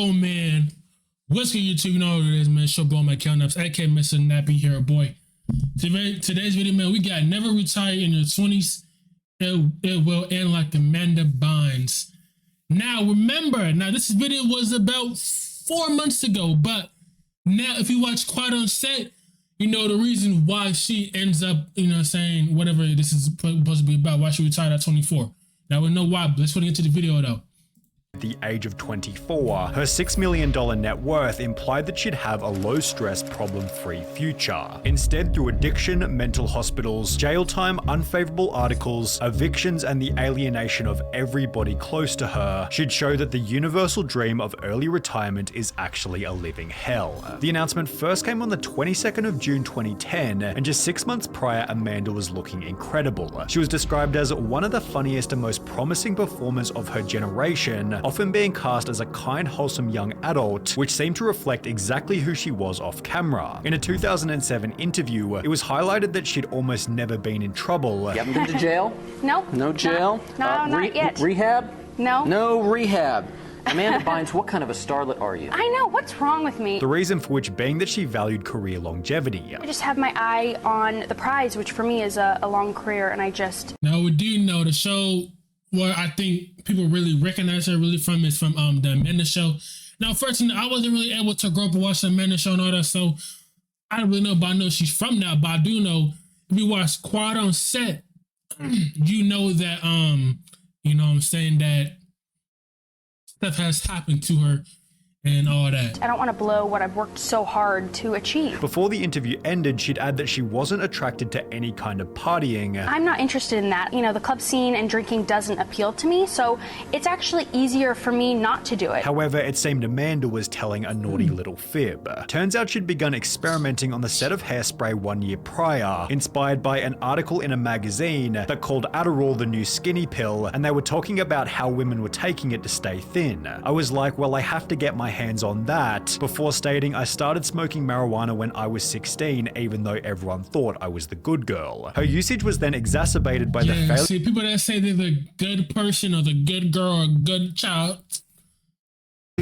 Oh man, what's good YouTube? You know what it is, man. Show boy Mickal Naps, aka Mr. Nappy Hair Boy. Today's video, man, we got never retire in your 20s. It will end like Amanda Bynes. Now remember, this video was about 4 months ago, but now if you watch Quiet on Set, you know the reason why she ends up, saying whatever this is supposed to be about, why she retired at 24. Now we know why, but let's get into the video though. At the age of 24, her $6 million net worth implied that she'd have a low-stress, problem-free future. Instead, through addiction, mental hospitals, jail time, unfavorable articles, evictions, and the alienation of everybody close to her, she'd show that the universal dream of early retirement is actually a living hell. The announcement first came on the 22nd of June 2010, and just 6 months prior, Amanda was looking incredible. She was described as one of the funniest and most promising performers of her generation, often being cast as a kind, wholesome young adult, which seemed to reflect exactly who she was off camera. In a 2007 interview, it was highlighted that she'd almost never been in trouble. You haven't been to jail? No. No jail? Not yet. Rehab? No. No rehab. Amanda Bynes, what kind of a starlet are you? I know, what's wrong with me? The reason for which being that she valued career longevity. I just have my eye on the prize, which for me is a long career, and I just... Now we do know the show where I think people really recognize her really from is from the Amanda Show. Now, first, I wasn't really able to grow up and watch the Amanda Show and all that, so I don't really know, but I know she's from that. But I do know if you watch Quiet on Set, you know that that stuff has happened to her and all that. I don't want to blow what I've worked so hard to achieve. Before the interview ended, she'd add that she wasn't attracted to any kind of partying. I'm not interested in that. The club scene and drinking doesn't appeal to me, so it's actually easier for me not to do it. However, it seemed Amanda was telling a naughty little fib. Turns out she'd begun experimenting on the set of Hairspray 1 year prior, inspired by an article in a magazine that called Adderall the new skinny pill, and they were talking about how women were taking it to stay thin. I was like, well, I have to get my hands on that, before stating I started smoking marijuana when I was 16, even though everyone thought I was the good girl. Her usage was then exacerbated by the failure. See, people that say they're the good person or the good girl or good child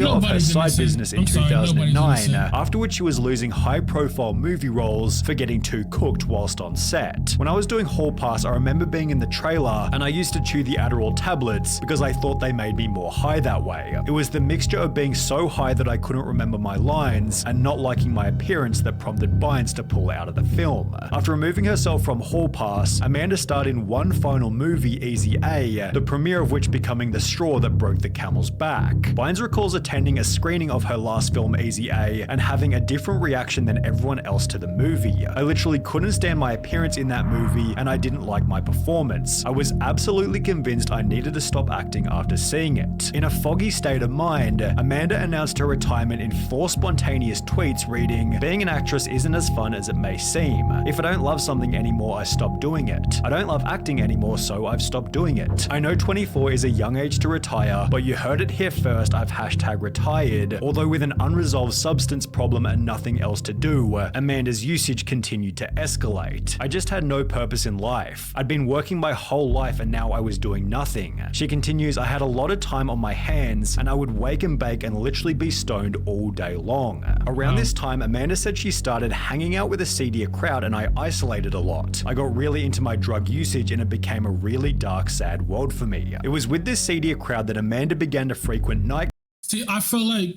of her side business in 2009, after which she was losing high-profile movie roles for getting too cooked whilst on set. When I was doing Hall Pass, I remember being in the trailer and I used to chew the Adderall tablets because I thought they made me more high that way. It was the mixture of being so high that I couldn't remember my lines and not liking my appearance that prompted Bynes to pull out of the film. After removing herself from Hall Pass, Amanda starred in one final movie, Easy A, the premiere of which becoming the straw that broke the camel's back. Bynes recalls attending a screening of her last film, Easy A, and having a different reaction than everyone else to the movie. I literally couldn't stand my appearance in that movie, and I didn't like my performance. I was absolutely convinced I needed to stop acting after seeing it. In a foggy state of mind, Amanda announced her retirement in 4 spontaneous tweets reading, "Being an actress isn't as fun as it may seem. If I don't love something anymore, I stop doing it. I don't love acting anymore, so I've stopped doing it. I know 24 is a young age to retire, but you heard it here first, I've #retired. Although with an unresolved substance problem and nothing else to do, Amanda's usage continued to escalate. I just had no purpose in life. I'd been working my whole life and now I was doing nothing." She continues, "I had a lot of time on my hands and I would wake and bake and literally be stoned all day long." Around this time, Amanda said she started hanging out with a seedier crowd and I isolated a lot. "I got really into my drug usage and it became a really dark, sad world for me." It was with this seedier crowd that Amanda began to frequent night. See, I feel like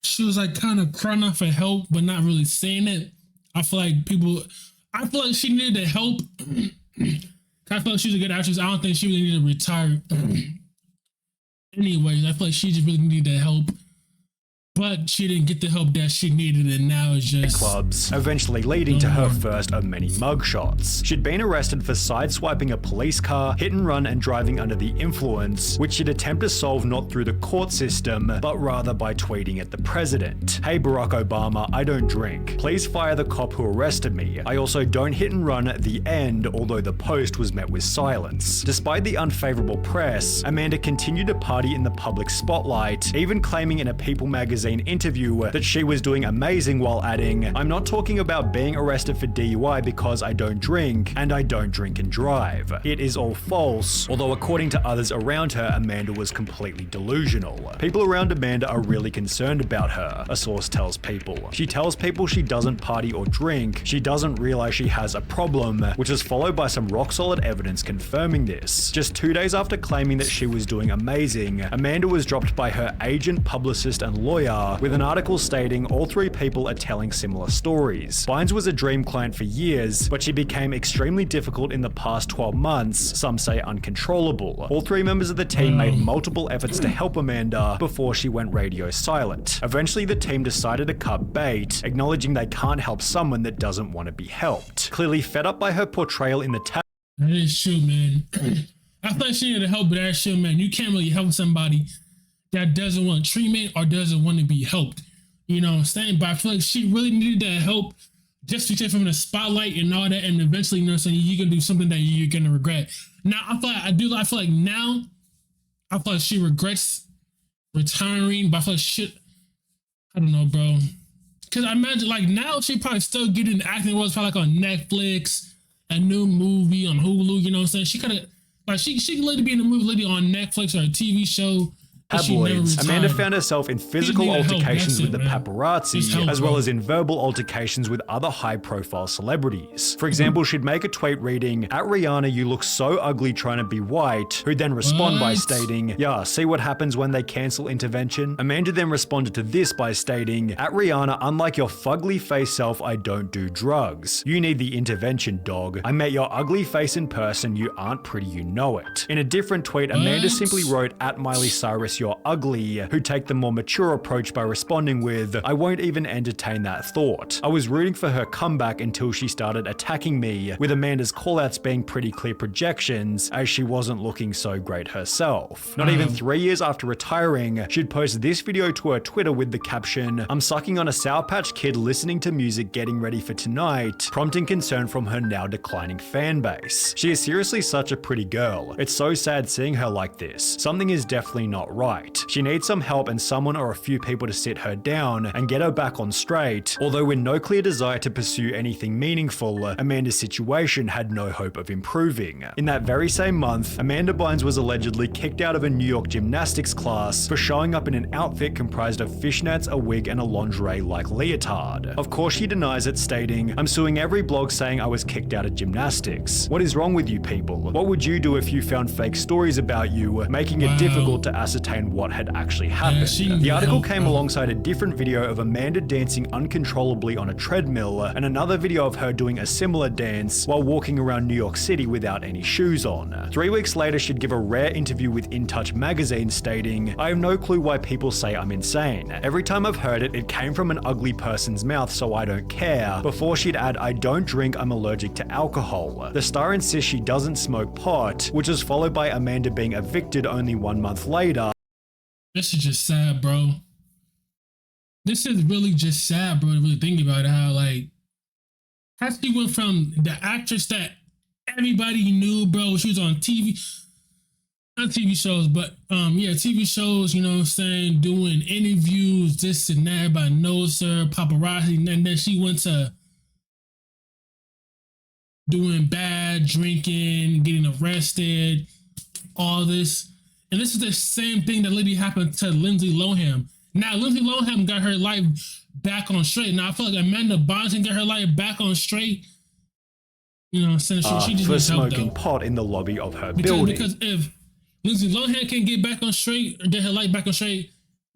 she was kind of crying out for help, but not really saying it. I feel like she needed the help. I feel like she's a good actress. I don't think she really needed to retire. Anyways, I feel like she just really needed the help. But she didn't get the help that she needed, and now it's just clubs, eventually leading to her first of many mugshots. She'd been arrested for sideswiping a police car, hit and run, and driving under the influence, which she'd attempt to solve not through the court system, but rather by tweeting at the president. "Hey Barack Obama, I don't drink. Please fire the cop who arrested me. I also don't hit and run at the end," although the post was met with silence. Despite the unfavorable press, Amanda continued to party in the public spotlight, even claiming in a People magazine magazine interview that she was doing amazing while adding, "I'm not talking about being arrested for DUI because I don't drink, and I don't drink and drive. It is all false," although according to others around her, Amanda was completely delusional. People around Amanda are really concerned about her, a source tells People. She tells people she doesn't party or drink, she doesn't realize she has a problem, which is followed by some rock-solid evidence confirming this. Just 2 days after claiming that she was doing amazing, Amanda was dropped by her agent, publicist, and lawyer, with an article stating all three people are telling similar stories. Bynes was a dream client for years, but she became extremely difficult in the past 12 months, some say uncontrollable. All three members of the team made multiple efforts to help Amanda before she went radio silent. Eventually, the team decided to cut bait, acknowledging they can't help someone that doesn't want to be helped. Clearly fed up by her portrayal in the That is true, man. I thought she needed help, but that's true, man. You can't really help somebody that doesn't want treatment or doesn't want to be helped. You know what I'm saying? But I feel like she really needed that help just to get from the spotlight and all that, and eventually, you know what I'm saying, you're gonna do something that you're gonna regret. Now, I feel like now, I feel like she regrets retiring, but I feel like shit, I don't know, bro. Cause I imagine like now she probably still getting acting roles, probably like on Netflix, a new movie on Hulu, you know what I'm saying? She could have, like, she could literally be in a movie literally on Netflix or a TV show. Tabloids. Amanda found herself in physical altercations with the paparazzi, as well as in verbal altercations with other high-profile celebrities. For example, she'd make a tweet reading, "At Rihanna, you look so ugly trying to be white," who'd then respond by stating, "Yeah, see what happens when they cancel intervention?" Amanda then responded to this by stating, "At Rihanna, unlike your fugly face self, I don't do drugs. You need the intervention, dog. I met your ugly face in person, you aren't pretty, you know it." In a different tweet, Amanda simply wrote, "At Miley Cyrus, you're ugly," who take the more mature approach by responding with, "I won't even entertain that thought. I was rooting for her comeback until she started attacking me," with Amanda's callouts being pretty clear projections, as she wasn't looking so great herself. Not even 3 years after retiring, she'd post this video to her Twitter with the caption, "I'm sucking on a Sour Patch Kid listening to music getting ready for tonight," prompting concern from her now declining fan base. She is seriously such a pretty girl. It's so sad seeing her like this. Something is definitely not right. She needs some help and someone or a few people to sit her down and get her back on straight, although with no clear desire to pursue anything meaningful, Amanda's situation had no hope of improving. In that very same month, Amanda Bynes was allegedly kicked out of a New York gymnastics class for showing up in an outfit comprised of fishnets, a wig, and a lingerie-like leotard. Of course she denies it, stating, "I'm suing every blog saying I was kicked out of gymnastics. What is wrong with you people? What would you do if you found fake stories about you, making it difficult to ascertain what had actually happened?" The article came alongside a different video of Amanda dancing uncontrollably on a treadmill, and another video of her doing a similar dance while walking around New York City without any shoes on. 3 weeks later, she'd give a rare interview with In Touch magazine stating, "I have no clue why people say I'm insane. Every time I've heard it, it came from an ugly person's mouth, so I don't care." Before she'd add, "I don't drink, I'm allergic to alcohol." The star insists she doesn't smoke pot, which was followed by Amanda being evicted only 1 month later. This is just sad, bro. This is really just sad, bro, to really think about it, how she went from the actress that everybody knew, bro. She was on TV, not TV shows, but TV shows, you know what I'm saying, doing interviews, this and that, everybody knows her, paparazzi, and then she went to doing bad, drinking, getting arrested, all this. And this is the same thing that literally happened to Lindsay Lohan. Now, Lindsay Lohan got her life back on straight. Now, I feel like Amanda Bynes can get her life back on straight. You know what I'm saying? She just for smoking pot in the lobby of her building. Because if Lindsay Lohan can get back on straight or get her life back on straight,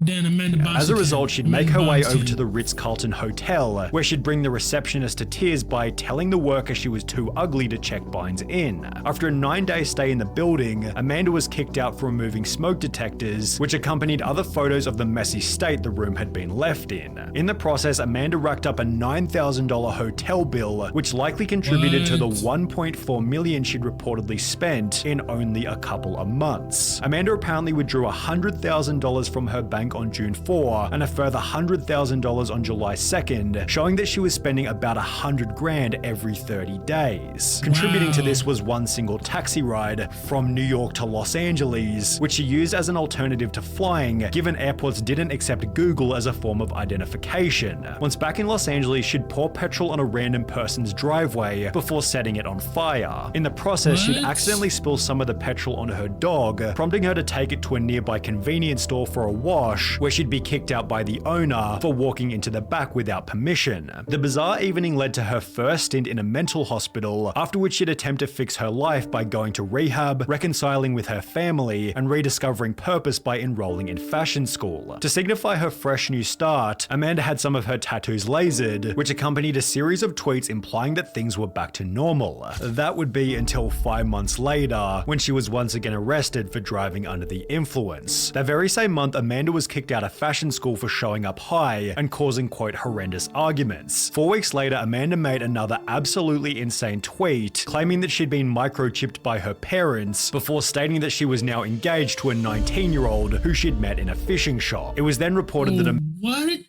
then Amanda Bynes. As a result, she'd make her way over to the Ritz-Carlton Hotel, where she'd bring the receptionist to tears by telling the worker she was too ugly to check Bynes in. After a 9-day stay in the building, Amanda was kicked out for removing smoke detectors, which accompanied other photos of the messy state the room had been left in. In the process, Amanda racked up a $9,000 hotel bill, which likely contributed to the $1.4 million she'd reportedly spent in only a couple of months. Amanda apparently withdrew $100,000 from her bank bank on June 4 and a further $100,000 on July 2nd, showing that she was spending about $100,000 every 30 days. Contributing to this was one single taxi ride from New York to Los Angeles, which she used as an alternative to flying, given airports didn't accept Google as a form of identification. Once back in Los Angeles, she'd pour petrol on a random person's driveway before setting it on fire. In the process, she'd accidentally spill some of the petrol on her dog, prompting her to take it to a nearby convenience store for a wash, where she'd be kicked out by the owner for walking into the back without permission. The bizarre evening led to her first stint in a mental hospital, after which she'd attempt to fix her life by going to rehab, reconciling with her family, and rediscovering purpose by enrolling in fashion school. To signify her fresh new start, Amanda had some of her tattoos lasered, which accompanied a series of tweets implying that things were back to normal. That would be until 5 months later, when she was once again arrested for driving under the influence. That very same month, Amanda was kicked out of fashion school for showing up high and causing quote horrendous arguments. 4 weeks later, Amanda made another absolutely insane tweet, claiming that she'd been microchipped by her parents, before stating that she was now engaged to a 19-year-old who she'd met in a fishing shop. It was then reported that what?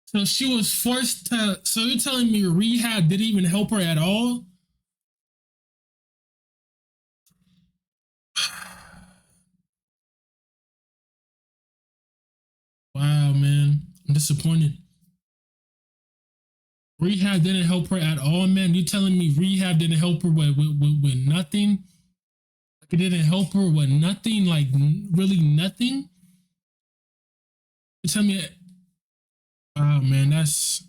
So she was forced to, so you're telling me rehab didn't even help her at all? Wow, man. I'm disappointed. Rehab didn't help her at all, man. You telling me rehab didn't help her with nothing? Like it didn't help her with nothing? Like really nothing? You tell me, wow, man, that's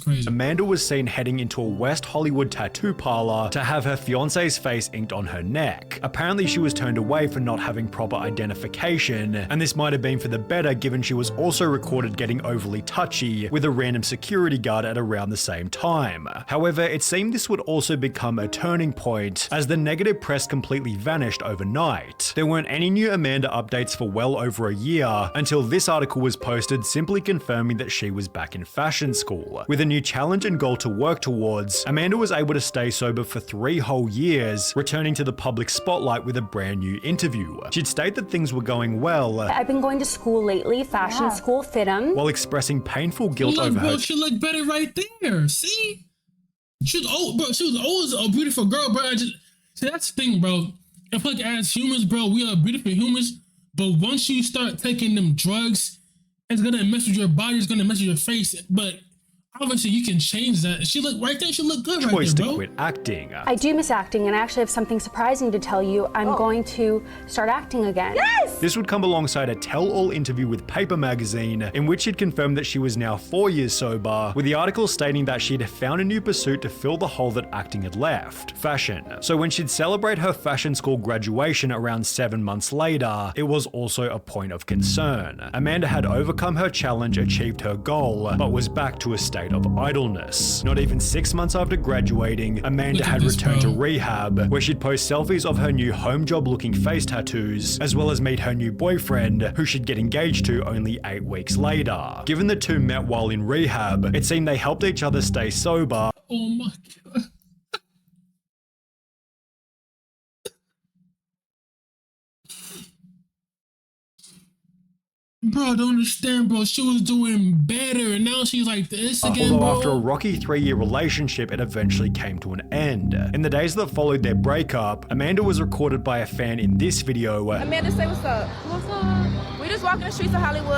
crazy. Amanda was seen heading into a West Hollywood tattoo parlor to have her fiance's face inked on her neck. Apparently she was turned away for not having proper identification, and this might have been for the better given she was also recorded getting overly touchy with a random security guard at around the same time. However, it seemed this would also become a turning point, as the negative press completely vanished overnight. There weren't any new Amanda updates for well over a year, until this article was posted simply confirming that she was back in fashion school. With a new challenge and goal to work towards, Amanda was able to stay sober for 3 whole years, returning to the public spotlight with a brand new interview. She'd state that things were going well. I've been going to school lately, fashion school, FITM. While expressing painful guilt over her. She looked better right there. See? She was old, bro. She was always a beautiful girl, bro. See, that's the thing, bro. I feel like as humans, bro, we are beautiful humans, but once you start taking them drugs, it's gonna mess with your body, it's gonna mess with your face, but obviously, you can change that. She looked right there. She looked good right there, bro. To quit acting. I do miss acting, and I actually have something surprising to tell you. I'm going to start acting again. Yes! This would come alongside a tell-all interview with Paper Magazine, in which she'd confirmed that she was now 4 years sober, with the article stating that she'd found a new pursuit to fill the hole that acting had left: fashion. So when she'd celebrate her fashion school graduation around 7 months later, it was also a point of concern. Amanda had overcome her challenge, achieved her goal, but was back to a state of idleness. Not even 6 months after graduating, Amanda had returned to rehab, where she'd post selfies of her new home job looking face tattoos, as well as meet her new boyfriend, who she'd get engaged to only 8 weeks later. Given the two met while in rehab, it seemed they helped each other stay sober. Oh my God. Bro, I don't understand, bro. She was doing better, and now she's like this again, Although bro. after a rocky 3-year relationship, it eventually came to an end. In the days that followed their breakup, Amanda was recorded by a fan in this video. Amanda, say what's up. What's up? We just walking the streets of Hollywood.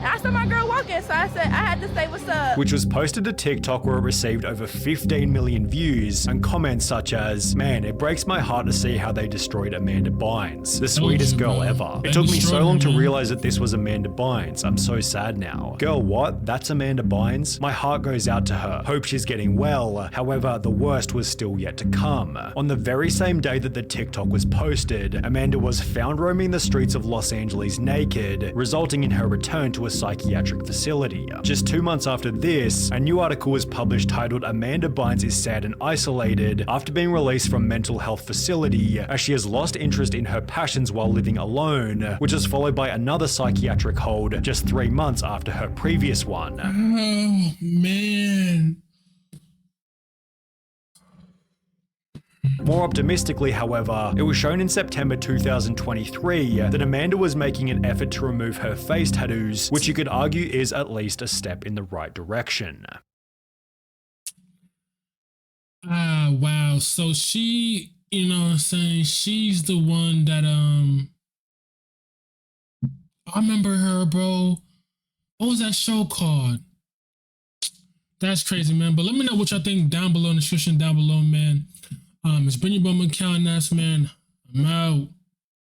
I saw my girl walking, so I said I had to say what's up. Which was posted to TikTok, where it received over 15 million views and comments such as, "Man, it breaks my heart to see how they destroyed Amanda Bynes, the sweetest girl ever. It took me so long to realize that this was Amanda Bynes. I'm so sad now. Girl, what? That's Amanda Bynes? My heart goes out to her. Hope she's getting well. However, the worst was still yet to come." On the very same day that the TikTok was posted, Amanda was found roaming the streets of Los Angeles naked, resulting in her return to a psychiatric facility. Just 2 months after this, a new article was published titled "Amanda Bynes is sad and isolated after being released from mental health facility as she has lost interest in her passions while living alone," which was followed by another psychiatric hold just 3 months after her previous one. Oh, man. More optimistically, however, it was shown in September 2023 that Amanda was making an effort to remove her face tattoos, which you could argue is at least a step in the right direction. Wow. So she, you know what I'm saying, she's the one that, I remember her, bro. What was that show called? That's crazy, man. But let me know what y'all think down below in the description down below, man. It's been your boy Mickal, man. I'm out.